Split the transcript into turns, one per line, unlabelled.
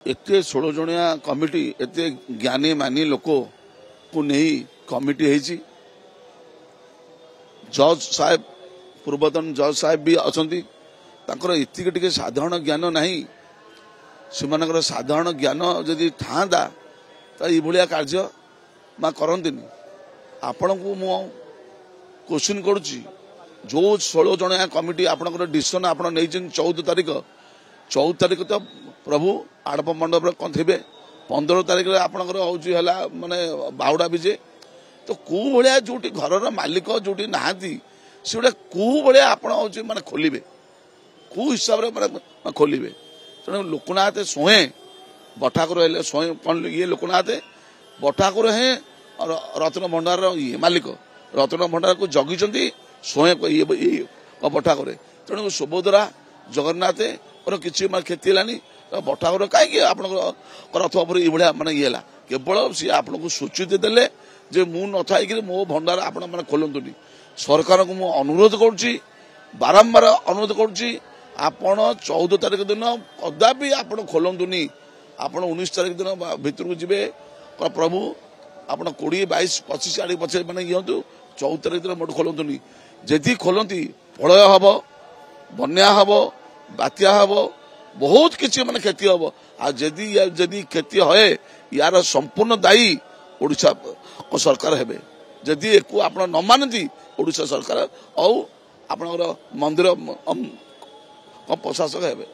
एत 16 जणिया कमिटी एत ज्ञानी मानी लोक को नहीं कमिटी है। जज साहेब पूर्वतन जज साहेब भी अच्छा इतिक टे साधारण ज्ञान नहीं से साधारण ज्ञान जदि था तो ये कार्य माँ करती आपण को मु क्वेश्चन करुच्ची जो 16 जणिया कमिटी आपंकर डिसीजन आप 14 तारीख तो प्रभु आड़प मंडप कौन थे 15 तारीख आपंकर हूँ माने बाहुड़ा विजे तो कौ भाया जो घर मालिक जो नहांती से गोटे कौ भाया आप माने खोलिबे कौ हिसाब से खोलिबे तेणु लोकनाथ सोहे बठाकुर हेले सोहे कौन ये लोकनाथ बठाकुर है रत्न भंडार ये मालिक रत्न भंडार को जगी सोहे ये बठाकुर तेणु सुभद्रा जगन्नाथ और किसी क्षति है बठाकुर कहीं आप रथ उपर ये माने ये केवल सी आपको सूचित देले जे मु न थी मो भंडार आपण मैंने खोलतुनि सरकार को मु अनुरोध करुच्ची बारंबार अनुरोध करुच्ची आपण 14 तारीख दिन कदापि आप खोलतुनि आपण 19 तारीख दिन भितर को जीवे प्रभु आप 20 22 25 आड़ पचे मैंने ये 14 तारीख दिन मोट खोलतुनि जदि खोलती प्रलय हम बन्या हम बात्या हम बहुत किसी माने क्षति हम आदि क्षति है यार संपूर्ण दायी ओडिशा सरकार हेबे जदि एक आप न मानती ओडिशा सरकार और आप मंदिर प्रशासक हेबे।